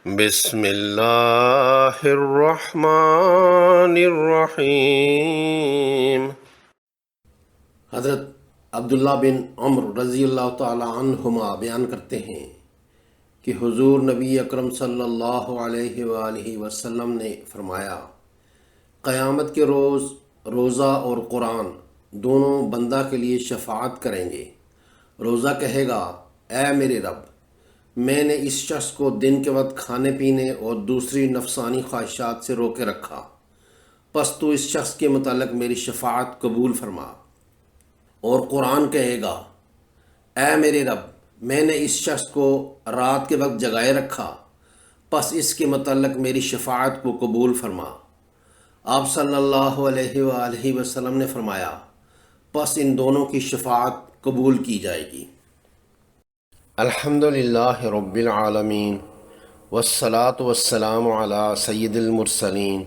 بسم اللہ الرحمن الرحیم۔ حضرت عبداللہ بن عمر رضی اللہ تعالی عنہما بیان کرتے ہیں کہ حضور نبی اکرم صلی اللہ علیہ وآلہ وسلم نے فرمایا، قیامت کے روز روزہ اور قرآن دونوں بندہ کے لیے شفاعت کریں گے۔ روزہ کہے گا، اے میرے رب، میں نے اس شخص کو دن کے وقت کھانے پینے اور دوسری نفسانی خواہشات سے روکے رکھا، پس تو اس شخص کے متعلق میری شفاعت قبول فرما۔ اور قرآن کہے گا، اے میرے رب، میں نے اس شخص کو رات کے وقت جگائے رکھا، پس اس کے متعلق میری شفاعت کو قبول فرما۔ آپ صلی اللہ علیہ وآلہ وسلم نے فرمایا، پس ان دونوں کی شفاعت قبول کی جائے گی۔ الحمد للہ رب العالمین، والصلاة والسلام علی سید المرسلین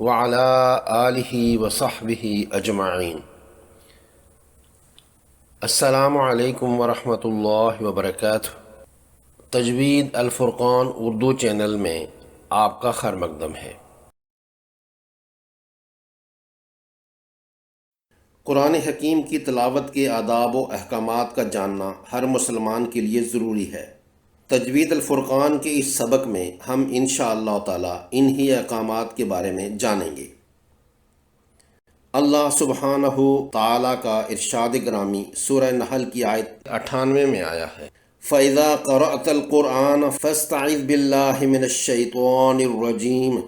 وعلی آلہ وصحبہ اجمعین۔ السلام علیکم ورحمۃ اللہ وبرکاتہ۔ تجوید الفرقان اردو چینل میں آپ کا خیر مقدم ہے۔ قرآن حکیم کی تلاوت کے آداب و احکامات کا جاننا ہر مسلمان کے لیے ضروری ہے۔ تجوید الفرقان کے اس سبق میں ہم انشاءاللہ تعالی انہی احکامات کے بارے میں جانیں گے۔ اللہ سبحانہ تعالیٰ کا ارشاد گرامی سورہ نحل کی آیت 98 میں آیا ہے، فَإِذَا قَرَأْتَ الْقُرْآنَ فَاسْتَعِذْ بِاللَّهِ مِنَ الشَّيْطَانِ الرَّجِيمِ،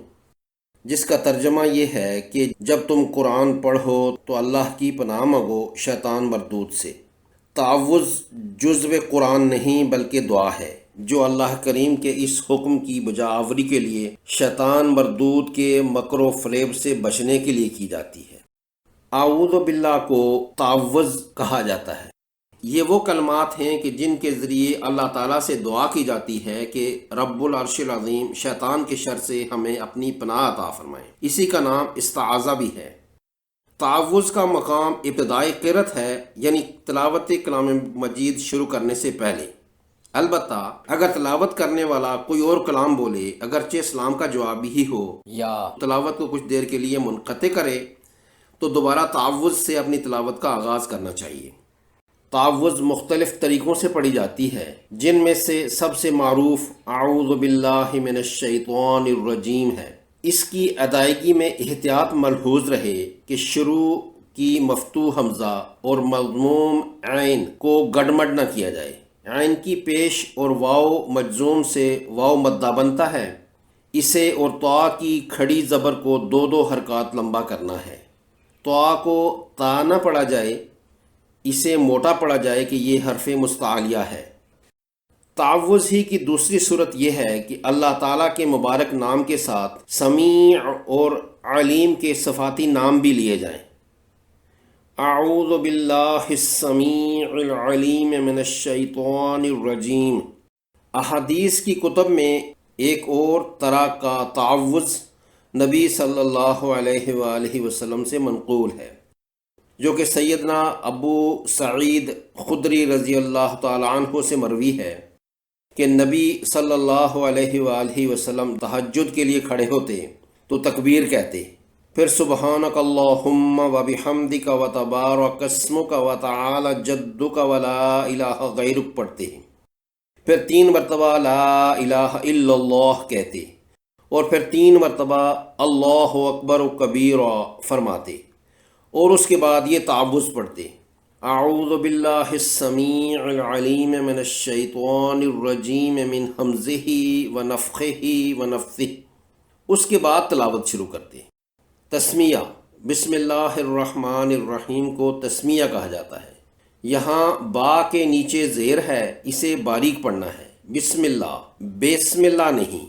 جس کا ترجمہ یہ ہے کہ جب تم قرآن پڑھو تو اللہ کی پناہ مانگو شیطان مردود سے۔ تعوذ جزو قرآن نہیں بلکہ دعا ہے جو اللہ کریم کے اس حکم کی بجاآوری کے لیے شیطان مردود کے مکر و فریب سے بچنے کے لیے کی جاتی ہے۔ اعوذ باللہ کو تعوذ کہا جاتا ہے۔ یہ وہ کلمات ہیں کہ جن کے ذریعے اللہ تعالیٰ سے دعا کی جاتی ہے کہ رب العرش العظیم شیطان کے شر سے ہمیں اپنی پناہ عطا فرمائے۔ اسی کا نام استعاذہ بھی ہے۔ تعوذ کا مقام ابتدائی قرأت ہے، یعنی تلاوت کلام مجید شروع کرنے سے پہلے۔ البتہ اگر تلاوت کرنے والا کوئی اور کلام بولے، اگرچہ اسلام کا جواب ہی ہو، یا تلاوت کو کچھ دیر کے لیے منقطع کرے، تو دوبارہ تعوذ سے اپنی تلاوت کا آغاز کرنا چاہیے۔ تعوذ مختلف طریقوں سے پڑھی جاتی ہے، جن میں سے سب سے معروف اعوذ باللہ من الشیطان الرجیم ہے۔ اس کی ادائیگی میں احتیاط ملحوظ رہے کہ شروع کی مفتوح حمزہ اور مضموم عین کو گڑمڑ نہ کیا جائے۔ عین کی پیش اور واو مجزوم سے واو مدہ بنتا ہے، اسے اور طا کی کھڑی زبر کو دو دو حرکات لمبا کرنا ہے۔ طا کو تا نہ پڑھا جائے، اسے موٹا پڑھا جائے کہ یہ حرف مستعلیہ ہے۔ تعوذ ہی کی دوسری صورت یہ ہے کہ اللہ تعالیٰ کے مبارک نام کے ساتھ سمیع اور علیم کے صفاتی نام بھی لیے جائیں۔ اعوذ باللہ السمیع العلیم من الشیطان الرجیم۔ احادیث کی کتب میں ایک اور طرح کا تعوذ نبی صلی اللہ علیہ وآلہ وسلم سے منقول ہے، جو کہ سیدنا ابو سعید خدری رضی اللہ تعالی عنہ سے مروی ہے کہ نبی صلی اللہ علیہ وآلہ وسلم تہجد کے لیے کھڑے ہوتے تو تکبیر کہتے، پھر سبحانک اللہم وبحمدک وتبارک اسمک وتعالی جدک ولا الہ غیرک پڑھتے، پھر 3 مرتبہ لا الہ الا اللہ کہتے، اور پھر 3 مرتبہ اللہ اکبر کبیرا فرماتے، اور اس کے بعد یہ تعوذ پڑھتے، اعوذ باللہ السمیع العلیم من الشیطان الرجیم من ہمزہ ونفخہ ونفثہ۔ اس کے بعد تلاوت شروع کرتے۔ تسمیہ بسم اللہ الرحمن الرحیم کو تسمیہ کہا جاتا ہے۔ یہاں با کے نیچے زیر ہے، اسے باریک پڑھنا ہے۔ بسم اللہ، بسم اللہ نہیں۔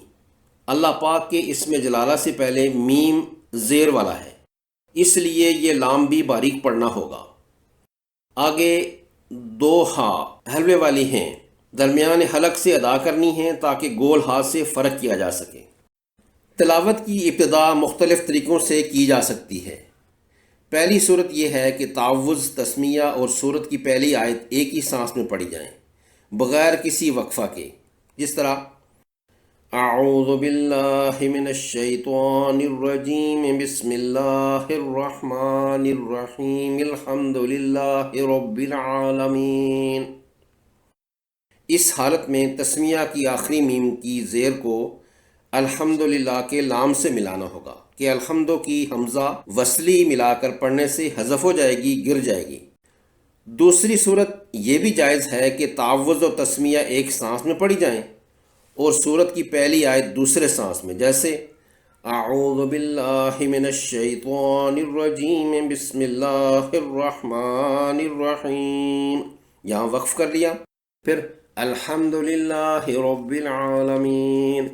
اللہ پاک کے اسم جلالہ سے پہلے میم زیر والا ہے، اس لیے یہ لام بھی باریک پڑھنا ہوگا۔ آگے 2 ہا حلوے والی ہیں، درمیان حلق سے ادا کرنی ہیں تاکہ گول ہاتھ سے فرق کیا جا سکے۔ تلاوت کی ابتدا مختلف طریقوں سے کی جا سکتی ہے۔ پہلی صورت یہ ہے کہ تعوذ، تسمیہ اور صورت کی پہلی آیت ایک ہی سانس میں پڑھی جائیں، بغیر کسی وقفہ کے، جس طرح اعوذ باللہ من الشیطان الرجیم بسم اللہ الرحمن الرحیم الحمد للہ رب العالمین۔ اس حالت میں تسمیہ کی آخری میم کی زیر کو الحمدللہ کے لام سے ملانا ہوگا کہ الحمد کی حمزہ وصلی ملا کر پڑھنے سے حذف ہو جائے گی، گر جائے گی۔ دوسری صورت یہ بھی جائز ہے کہ تعوذ و تسمیہ ایک سانس میں پڑھی جائیں اور سورت کی پہلی آیت دوسرے سانس میں، جیسے اعوذ باللہ من الشیطان الرجیم بسم اللہ الرحمن الرحیم، یہاں وقف کر لیا، پھر الحمد للہ رب العالمین۔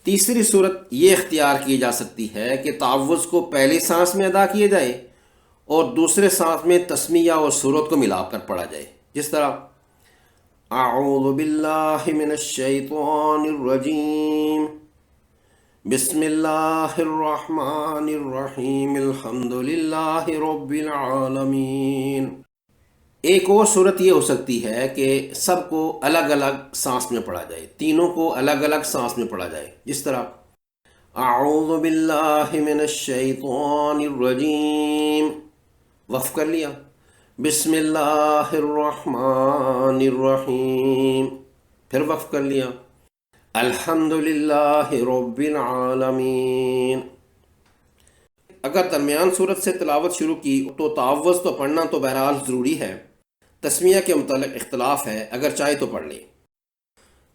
تیسری صورت یہ اختیار کی جا سکتی ہے کہ تعوذ کو پہلی سانس میں ادا کیے جائے اور دوسرے سانس میں تسمیہ اور سورت کو ملا کر پڑھا جائے، جس طرح اعوذ باللہ من الشیطان الرجیم بسم اللہ الرحمن الرحیم الحمد للہ رب العالمین۔ ایک اور صورت یہ ہو سکتی ہے کہ سب کو الگ الگ سانس میں پڑھا جائے، تینوں کو الگ الگ سانس میں پڑھا جائے، جس طرح اعوذ باللہ من الشیطان الرجیم، وقف کر لیا، بسم اللہ الرحمن الرحیم، پھر وقف کر لیا، الحمد للہ رب العالمین۔ اگر درمیان صورت سے تلاوت شروع کی تو تعوذ تو پڑھنا تو بہرحال ضروری ہے، تسمیہ کے متعلق اختلاف ہے، اگر چاہے تو پڑھ لیں۔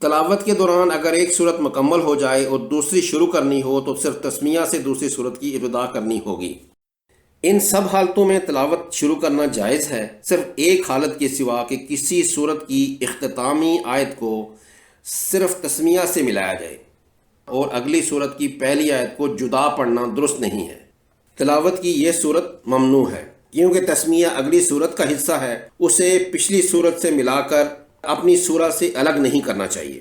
تلاوت کے دوران اگر ایک صورت مکمل ہو جائے اور دوسری شروع کرنی ہو تو صرف تسمیہ سے دوسری صورت کی ابتدا کرنی ہوگی۔ ان سب حالتوں میں تلاوت شروع کرنا جائز ہے، صرف ایک حالت کے سوا کہ کسی صورت کی اختتامی آیت کو صرف تسمیہ سے ملایا جائے اور اگلی صورت کی پہلی آیت کو جدا پڑھنا درست نہیں ہے۔ تلاوت کی یہ صورت ممنوع ہے کیونکہ تسمیہ اگلی صورت کا حصہ ہے، اسے پچھلی صورت سے ملا کر اپنی سورہ سے الگ نہیں کرنا چاہیے۔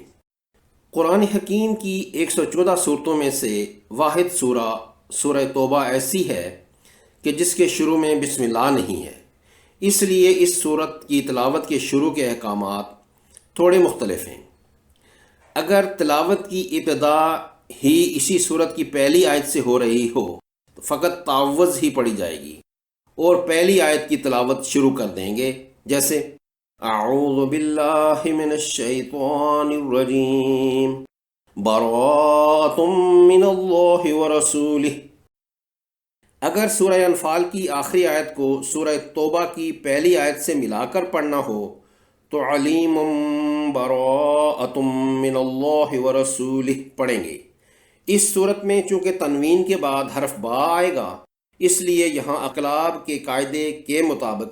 قرآن حکیم کی 114 صورتوں میں سے واحد سورہ توبہ ایسی ہے کہ جس کے شروع میں بسم اللہ نہیں ہے، اس لیے اس صورت کی تلاوت کے شروع کے احکامات تھوڑے مختلف ہیں۔ اگر تلاوت کی ابتدا ہی اسی صورت کی پہلی آیت سے ہو رہی ہو تو فقط تعوذ ہی پڑھی جائے گی اور پہلی آیت کی تلاوت شروع کر دیں گے، جیسے اعوذ باللہ من الشیطان الرجیم براءۃ من اللہ ورسولہ۔ اگر سورہ انفال کی آخری آیت کو سورہ توبہ کی پہلی آیت سے ملا کر پڑھنا ہو تو علیم براءۃ من اللہ ورسولہ پڑھیں گے۔ اس صورت میں چونکہ تنوین کے بعد حرف با آئے گا، اس لیے یہاں اقلاب کے قاعدے کے مطابق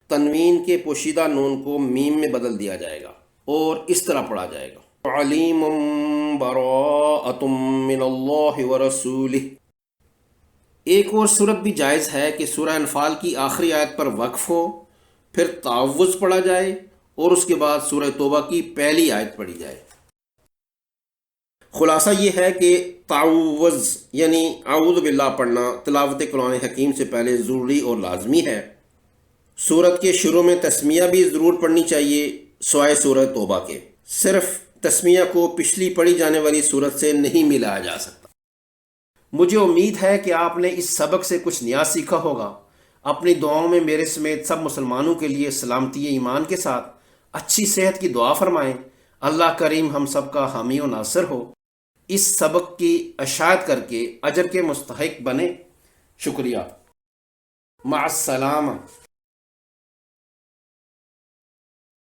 تنوین کے پوشیدہ نون کو میم میں بدل دیا جائے گا اور اس طرح پڑھا جائے گا، علیم براءۃ من اللہ ورسولہ۔ ایک اور صورت بھی جائز ہے کہ سورہ انفال کی آخری آیت پر وقف ہو، پھر تعوذ پڑھا جائے اور اس کے بعد سورہ توبہ کی پہلی آیت پڑھی جائے۔ خلاصہ یہ ہے کہ تعوذ یعنی اعوذ باللہ پڑھنا تلاوت قرآن حکیم سے پہلے ضروری اور لازمی ہے۔ سورت کے شروع میں تسمیہ بھی ضرور پڑھنی چاہیے سوائے سورہ توبہ کے، صرف تسمیہ کو پچھلی پڑھی جانے والی سورت سے نہیں ملایا جا سکتا۔ مجھے امید ہے کہ آپ نے اس سبق سے کچھ نیا سیکھا ہوگا۔ اپنی دعاؤں میں میرے سمیت سب مسلمانوں کے لیے سلامتی ایمان کے ساتھ اچھی صحت کی دعا فرمائیں۔ اللہ کریم ہم سب کا حامی و ناصر ہو۔ اس سبق کی اشاعت کر کے اجر کے مستحق بنے۔ شکریہ۔ مع السلامہ۔